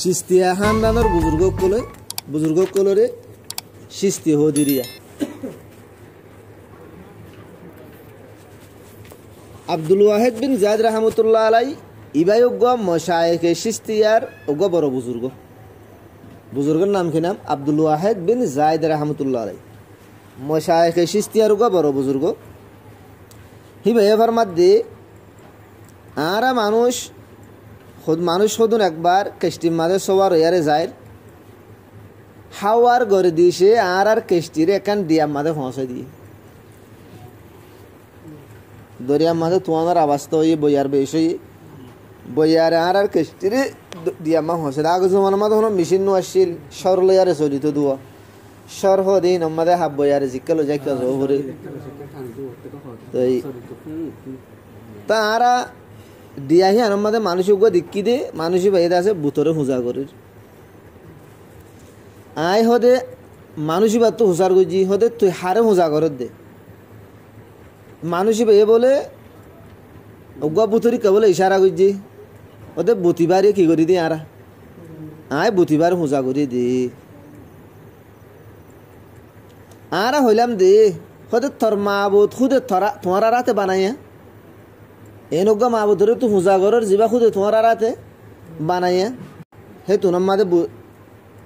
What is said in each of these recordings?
চিস্তিয়া খানদানোর বুজুর্গকলরে চিস্তি হদিরিয়া আব্দুল ওয়াহেদ বিন জায়দ রহমতুল্লাহ আলাই ইবায়ুগ মশায়েখে চিস্তিয়ার ওগো বড় বুজুর্গের নাম কি নাম আব্দুল ওয়াহেদ বিন জায়দ রহমতুল্লাহ আলাই মশায়েখে চিস্তিয়ার ওগো বড় বুজুর্গ হিবাইয়ে ফরমাদ্দি আরা মানুষ হদুন একবার কেষ্টির মাঝে সবার ইয়ারে যায় হাওয়ার গড়ে দিয়েছে আর কেষ্টির একান ডিয়ার মাঝে পৌঁছে দিয়ে দরিয়ার মাঝে তোমার অবস্থা হয়ে বইয়ার বেশ হয়ে বইয়ারে আর কেষ্টির ডিয়ার মা পৌঁছে আগে জমানোর মাঝে কোনো মেশিন আসছিল সর লইয়ারে চলিত দুয়া সর হদিন আমাদের হাব বইয়ারে জিজ্ঞাল যাই করে তা আরা দিয়াহি আনমাদে মানুষ দিক্কি দে মানুষই বাইরে আছে বুতরে হুজা করে আয় হদে মানুষই বা তো হুজার গুজি হদে তুই হারে হুজা করে দে মানুষই বাইয়ে বলে অগুয়া বুতরি কেবল ইশারা গুজি ওদের বুতিবারে কি করি দি আরা আয় বুতিবার হুজা করি দি আরা হইলাম দে হদে থর মা বুত খুদে তোমার রাতে বানাইয়া এনগা মা বুধরে তো হুজা ঘরের যা খুদে তোমার রাতে বানাইয়া হে তুনার মাঝে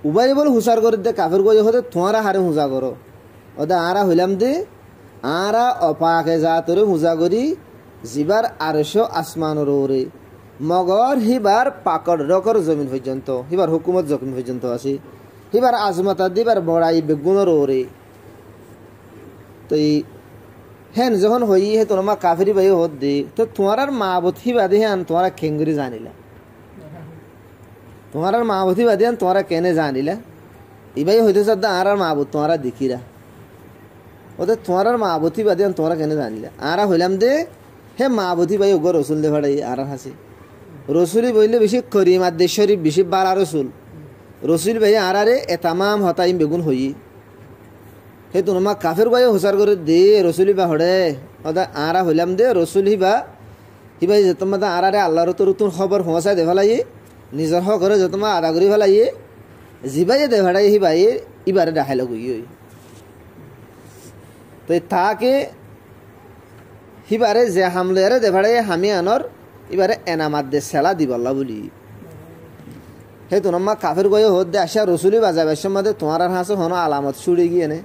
উবাই বলে হুসার করে দে কাফের গিয়ে হতে তোমার হারে হুজা করো ওদের আরা হইলাম দে আরা অপাকে যা তোরে হুজা করি জিবার আড়শো আসমানোর ওরে মগর হিবার পাকড় রকর জমিন পর্যন্ত হিবার হুকুমত জমিন পর্যন্ত আছে হিবার আজমতা দিবার বড়াই বেগুনের ওরে তো হেন যখন হই হে তোমার কাফেরি বাই হত দে তো তোমার মা বথি বাদে হেন তোমার খেঙ্গুরি জানিলা তোমার মা বথি বাদে হেন তোমার কেনে জানিলা ইবাই হইতে সদ্দা আর মা বুত তোমার দেখিরা ওদের তোমার মা বথি বাদে হেন তোমার কেনে জানিলা আরা হইলাম দে হে মা বথি বাই ওগো রসুল দে ভাড়াই আর হাসি রসুলি বইলে বেশি করিম আর দেশ্বরী বেশি বালা রসুল ভাই আরে এতামাম হতাইম বেগুন হই হে তোমার কাফের বাই হুসার করে দে রসুলি বা হড়ে ওদা আরা হইলাম দে রসুল হিবাই তোমার আরে আল্লাহর তো নতুন খবর পৌঁছাই দে ফেলাই নিজের হক করে তোমার আদা করি ফেলাই জিবাই দে ভাড়াই হিবাই ইবারে দেখাইল গই তো তাকে হিবারে যে হামলে দে ভাড়াই হামি আনর এবারে এনামাত দে সেলা দিবাল্লা বলি হে তোমার কাফের গয়ে হত দে আসা রসুলি বাজাবের সময় তোমার হাসে হন আলামত ছুড়ে গিয়ে নে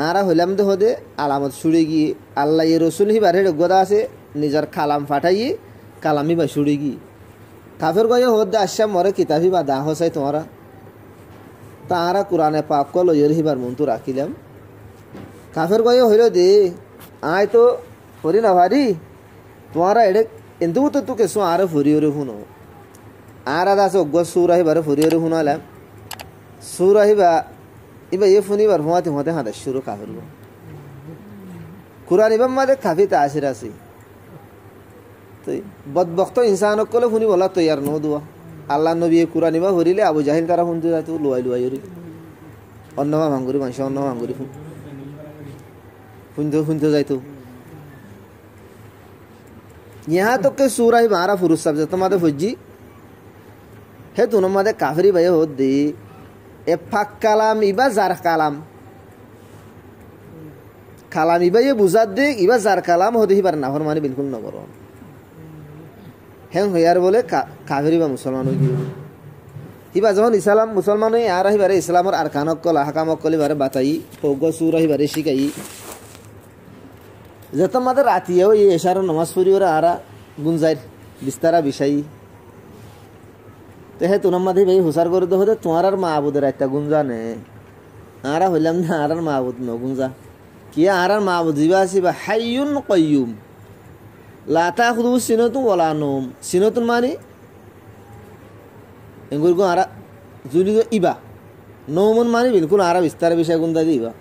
আরা হইলাম দে হদে আলামত ছুড়ে গিয়ে আল্লাহ রসুল হিবারে গোদা আছে নিজের খালাম ফাটাইয়ে কালামি বা ছুড়ে গিয়ে কাফের গয়ে হদ দে আসা মরে কিতাবি বা দাহ হসাই তোমারা তাহারা কোরআনে পাক কল হিবার মন্তু রাখিলাম কাফের গয়ে হইল দে আয় তো ফরি না ভারি তোমারা এডে এন্দু তো তুকে শো আরে ফরি ওরে শুনো আর আদা আছে অজ্ঞ সুর আহিবারে ফরি ওরে শুনালাম সুর আহিবা ইবা ফুনিবার হুঁয়াতে হাতে শুরু কাফের কুরআন ইবাম মাদে কাফিতে আসির আছে তো বদবক্ত ইনসান কলে শুনি বলা তৈয়ার ন দুয়া আল্লাহ নবী কুরআন ইবা হরিলে আবু জাহিল তারা শুনতে যাইতো লুয়াই হরি অন্নমা ভাঙ্গুরি মানুষ অন্নমা ভাঙ্গুরি শুনতে যাইতো यहाँ तक के सूरा ही बारा फुरुस सब तुम्हारे फुजी है तुम मादे काफरी भाई हो दे ए फाक कालाम इबा जार कालाम इबा ये बुझात दे इबा जार कालाम होते ही बार नाफर माने बिल्कुल न करो हैं यार बोले काफरी बा मुसलमान हो गई हिबा जहन इस्लाम मुसलमान हो यार ही बारे इस्लाम और अरकानक कल अहकामक कल बारे बताई होगा सूरा ही बारे शिकाई जत मादे राती है ये इशारा नमाज पढ़ी और आरा गुंजाइर बिस्तारा बिछाई तो है तुनम मादे भाई हुसार कर दो होते तुम्हारा माबूदर रहता गुंजा ने आरा हलम ना आरा माबूद न गुंजा किया आरा माबूद जीवा सिबा हय्युन क़य्यूम ला ताख़ुदुहु सिनतुन वला नौम सिनतुन मानी इंगुर को आरा जुली तो इबा नौमुन मानी बिल्कुल आरा बिस्तारा बिछाई गुंजा दी इबा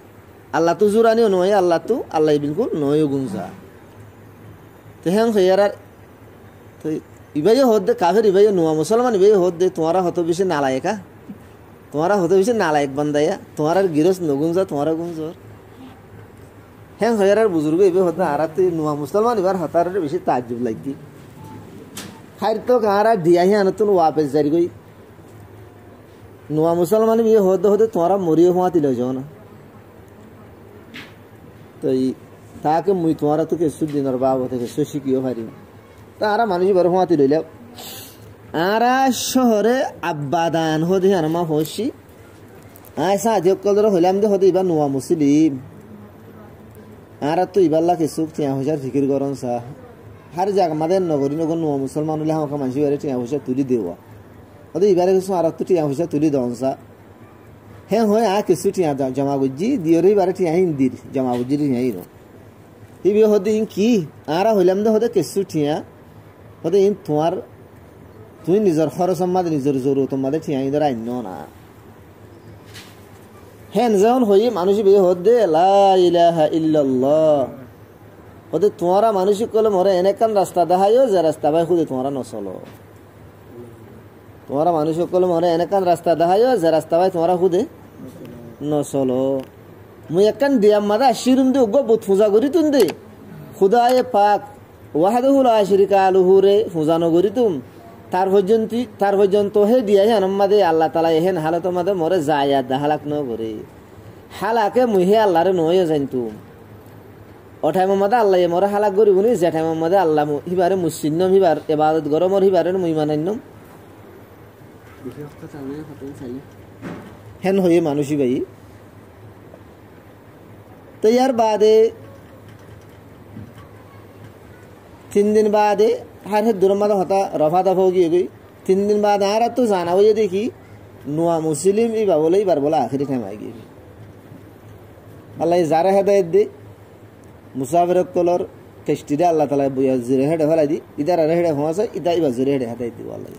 अल्लाह तो जुरानी नोए अल्लाह बिल्कुल नोए गुंजा तो हैं खैरा तो इबाई होत दे काफिर इबाई नुआ मुसलमान इबाई होत दे तुम्हारा होतो बिसे नालायक तुम्हारा होतो बिसे नालायक बंदाया तुम्हारा गिरस न गुंजा तुम्हारा गुंजोर हैं खैरा बुजुर्ग इबाई होता आरा तो नुआ मुसलमान इबार हतार बिसे ताज्जुब लगी खैर तो कहारा दिया ही अनतुन वापस जारी गई নোয়া মুসলমান বিয়ে হতে হতে তোমরা মরিও হওয়া দিল যাও না তো তাকে মুই তোমারা তো কিছু দিনের বাবা থেকে শিখিও পারি তারা মানুষ বড় হওয়া দিল আরা শহরে আব্বাদান হতে আনমা হসি আয়সা আজকল হইলাম যে হতে এবার নোয়া মুসলিম আর তো ইবাল্লা কিছু টিয়া পয়সার ফিকির করন সা হার জায়গা আমাদের নগরী নগর নোয়া মুসলমান হলে আমাকে মানুষ এবারে টিয়া পয়সা তুলি দেওয়া ওদের এবারে কিছু আর তো টিয়া পয়সা তুলি দেওয়া সা হ্যাঁ হয় আর কিছু টিয়া জমা বুঝি দিওরে এবারে টিয়া হিন্দির জমা বুঝি টিয়া ইনো ইবে হতে ইন কি আর হইলাম যে হতে কিছু টিয়া হতে ইন তোমার তুই নিজের খরচ আমাদের নিজের জরুরত আমাদের টিয়া ইন্দর আইন না হ্যাঁ যেমন হই মানুষ বিয়ে হতে লা ইলাহা ইল্লাল্লাহ হতে তোমরা মানুষ কলে মরে এনেকান রাস্তা দেখাইও যে রাস্তা ভাই খুদে তোমরা নচলো তোমরা মানুষ কলে মরে এনেকান রাস্তা দেখাইও যে রাস্তা ভাই তোমরা খুদে নচলো মুই একান দিয়াম মাদা শিরুম দে উগ্র বুত পূজা করি তুন দে খুদায়ে পাক ওয়াহাদহু লা শারিকা লাহু রে পূজা নগরি তুম তার পর্যন্ত হে দিয়া হে আমাদের আল্লাহ তালা এহেন হালত আমাদের মরে যায় হালাক ন করে হালাকে মুহে আল্লাহরে নয় জানতুম ওঠাই মাদে আল্লাহ মরে হালাক করি বুনি জেঠাই মাদে আল্লাহ হিবারে মুসিন্নম হিবার এবাদত গরমর হিবারে মুই মানান্নম হেন হয়ে মানুষই ভাই তো ইয়ার বাদে 3 दिन বাদে हर है दुर्मद होता रफा दफा होगी 3 दिन बाद आ रहा तो जाना वो ये देखी नुआ मुस्लिम ई बोले बार बोला आखिरी टाइम आएगी अल्लाह ज़ारा हिदायत दे मुसाफिर कलर कष्टिदे अल्लाह ताला बुया जरे हेड हला दी इधर रहे हेड होसा इधर ई जरे हेड हिदायत दी अल्लाह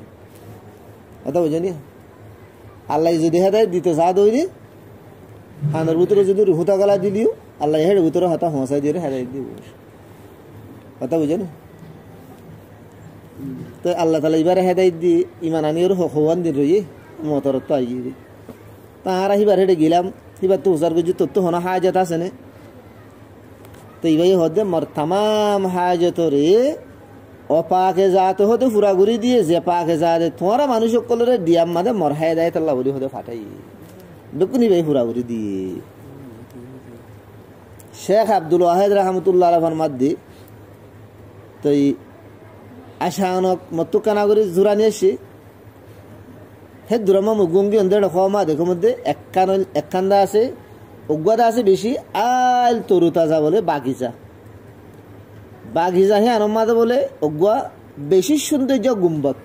अदा बुझनी अल्लाह যদি हिदायत দিতে যা দইনি হানার ভিতরে যদি রুহুতা গলা দিলিও আল্লাহ হেড ভিতরে হাতা হোসা দিয়ে হিদায়ত দিব কথা বুঝেন তো আল্লাহ তালা এবারে হেদায়ত দি ইমান আনিওর হওয়ান দিন রই মতর তো আই তাহারা হিবার হেঁটে গেলাম হিবার তো হুজার গুজি তোর তো হন হাজত আছে না তো ইবাই হদে মর তাম হাজত রে অপাকে যাতে হতে ফুরা ঘুরি দিয়ে যে পাকে যাতে তোমারা মানুষ সকলের দিয়াম মাদে মর হেদায়ত আল্লাহ বলি হতে ফাটাই দেখুন ইবাই ফুরা ঘুরি দিয়ে শেখ আব্দুল ওয়াহেদ রহমতুল্লাহ আলাইহি ফরমাদ দি তো আশানক মতুকানাগরি জুরানি আসি হে দুরামা মুগুঙ্গি অন্ধের খমা দেখো মধ্যে একখান্দা আছে অজ্ঞাদা আছে বেশি আল তরু তাজা বলে বাগিচা হে আনমাদে বলে অজ্ঞা বেশি সৌন্দর্য গুম্বত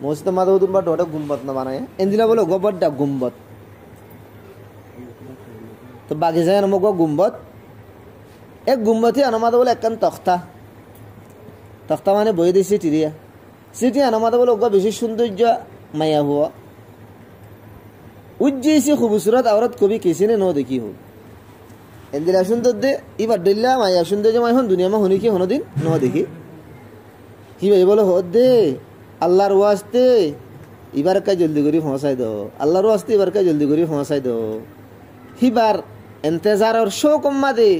মসজিদ মাদা উদুম্বা ওটা গুম্বত না বানায় এন্দিনা বলে অজ্ঞা বড্ডা গুম্বত তো বাগিচা হে অজ্ঞা গুম্বত এক গুম্বতই আনমাদে বলে একখান তখতা মানে বই দিয়ে সিটি আনামাদা বলে ওগা বেশি সৌন্দর্য মায়া হওয়া উজ্জেসি খুবসুরত আওরত কবি কিসিনে ন দেখি হোক এন্দিরা সুন্দর দে এবার ডল্লা মায়া সৌন্দর্য মাই হন দুনিয়া মা হনি কি হন দিন ন দেখি কি ভাই বলো হদ দে আল্লাহর ওয়াস্তে এবার কাজ জলদি করে পৌঁছাই দাও আল্লাহর ওয়াস্তে এবার কাজ জলদি করে পৌঁছাই দাও হিবার এন্তেজারর শো কম্মা দে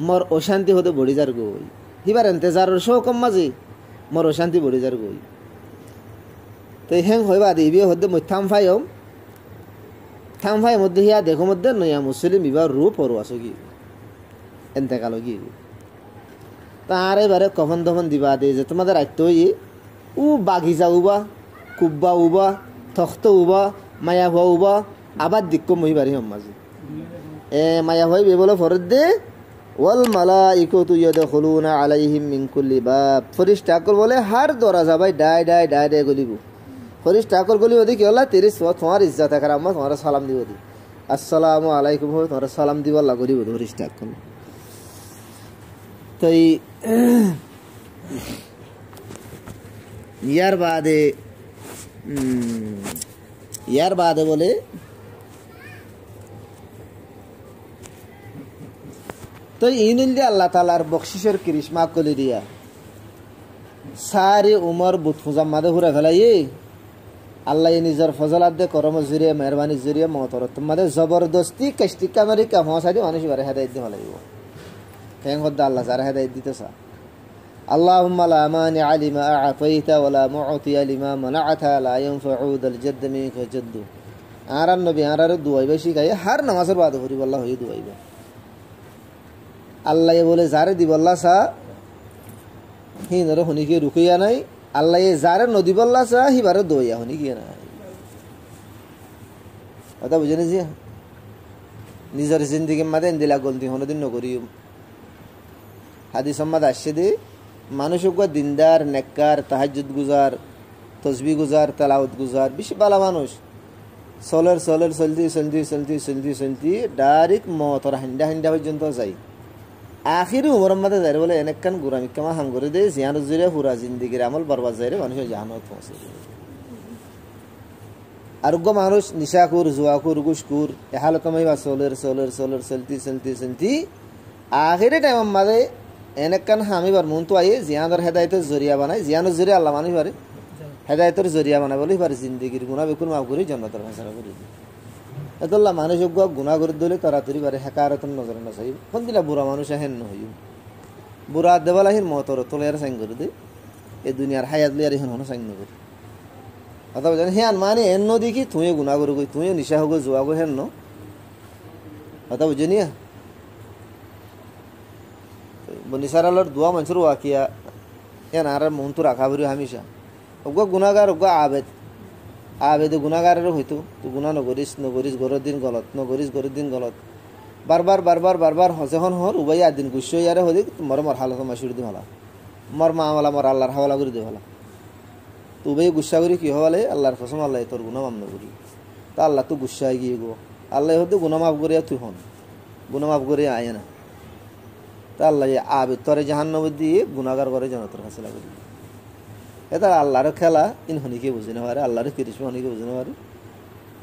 মর অশান্তি হতে বড়ি যার গই হিবার এন্তেজারর শো কম্মা যে মর অশান্তি বড়ি যার গই তো হেং হইবা দিবি হতে মই থাম ফাই মধ্যে হিয়া দেখো মধ্যে নয়া মুসলিম এবার রূপ হরু আসো কি এন্তেকালো কি তার এবারে কখন তখন দিবা দে যে তোমাদের আইতো উ বাগিচা উবা কুব্বা উবা তখ্ত উবা মায়া হওয়া উবা আবার দিক্ক মহিবারি মাঝে মায়া হই বেবলো ফরদ দে ওয়াল মালাইকাতু ইয়াদখুলুনা আলাইহিম মিন কুল্লি বাব ফেরেশতাকল বলে হার দরজা ভাই ডাই গলিব ফেরেশতাকল গলিব দি কি হলা তেরে তোমার ইজ্জত করা আমরা তোমার সালাম দিব দি আসসালামু আলাইকুম হয় তোমার সালাম দিব আল্লাহ গলিব ফেরেশতাকল তাই ইয়ার বাদে বলে তো ইনুল আল্লাহ তালার বকশিসের কৃষ্মা কলি দিয়া সারি উমর বুত ফুজাম মাদে ঘুরে ফেলাই আল্লাহ নিজের ফজলাত দে করম জুড়িয়ে মেহরবানি জুড়িয়ে মতর তোমাদের জবরদস্তি কষ্টি কামারি কা হসাই দি মানুষ বারে হেদায়ত দি হলাইব কেন হদ্দা আল্লাহ যারা হেদায়ত দিতে চা আল্লাহুম্মা লা মানিআ লিমা আ'তাইতা ওয়া লা মু'তিয়া লিমা মানা'তা লা ইয়ানফা'ু যাল জাদ্দি মিনকা জাদ্দু। আর নবী আর দুয়াই বেশি গায় হার নামাজের বাদ করি আল্লাহ হই দুয়াইবা আল্লাহ বলে যারে দিব আল্লাহ সা হি নরে হনিকে রুকিয়া নাই আল্লাহ যারে নদী বল্লা সা হিবারে দইয়া হনিকে নাই কথা বুঝে নিছি নিজের জিন্দিগির মাঝে দিলা গলতি হনদিন নকরিও হাদিস সম্মাদ আসছে দে মানুষ দিনদার নেককার তাহাজ্জুদ গুজার তসবি গুজার তেলাওয়াত গুজার বেশি ভালো মানুষ চলের চলতি ডাইরেক্ট মতর হান্ডা পর্যন্ত যাই আখির উমরের মাঝে যাই বলে এনেকান গুরামি কামা হাম করে দে জিয়ান জুড়ে পুরা জিন্দিগির আমল বরবাদ যাই রে মানুষের জাহানত পৌঁছে আরোগ্য মানুষ নিশাকুর জুয়াকুর গুসকুর এ হালত মাইবা চলের চলতি আখিরে টাইমের মাঝে এনেকান হামিবার মন তো আইয়ে জিয়ানোর হেদায়তের জরিয়া বানায় জিয়ানোর জরিয়া আল্লাহ মানুষ পারে হেদায়তের জরিয়া বানায় বলেই পারে জিন্দিগির গুণা বেকুন মাফ করি জন্নতের ফেসলা করি এতল্লা মানুষ গুণা করে দিলে তাড়াতাড়ি পারে হেকারতন নজর না চাই কোন দিলা বুড়া মানুষ হেন নহইও বুড়া দেবালাহির মতর তোলে আর সাইন করে দে এই দুনিয়ার হায়াত লিয়ার এখন হনো সাইন নকরি কথা বলছেন হ্যাঁ মানে এন্ন দেখি তুইও গুণা করে গই তুইও নিশা হোক জোয়া গো হেন কথা বুঝে নিয়া নিসার আলোর দোয়া মানুষের ওয়াকিয়া এন আর মন তো রাখা বলি হামিশা ওগা গুণাগার ওগা আবেদে গুণাগারেরও হইতো তুই গুণা নগরিস ঘরের দিন গলত ঘরের দিন গলত বারবার যখন হর উবাই আর দিন গুস্য ইয়ারে হদি মর হালত মাসুর দি ভালা মর মা আমলা মর আল্লাহর হাওয়ালা করে দি ভালা তো উবাই গুসা করি কি হওয়ালে আল্লাহর কসম আল্লাহ তোর গুণা মাম নগরি তা আল্লাহ তো গুসায় গিয়ে গো আল্লাহ হতে গুণা মাফ করিয়া তুই হন গুণা মাফ করিয়া আয় না তা আল্লাহ আবেদ তরে জাহান্নাম দিয়ে গুণাগার করে জনতার কাছে লাগে এটা আল্লাহর খেলা ইন হনিকে বুঝে না পারে আল্লাহর কৃষ্ণ হনিকে বুঝে না পারে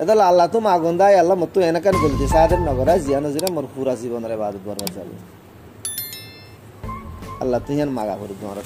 এটা আল্লাহ তো মাগন্দায় আল্লাহ মতো এনাকান বলতে সাদের নগরায় জিয়ানো জিরা মোর পুরা জীবনের বাদত বরবাদ যাবে আল্লাহ তুই মাগা করে তোমার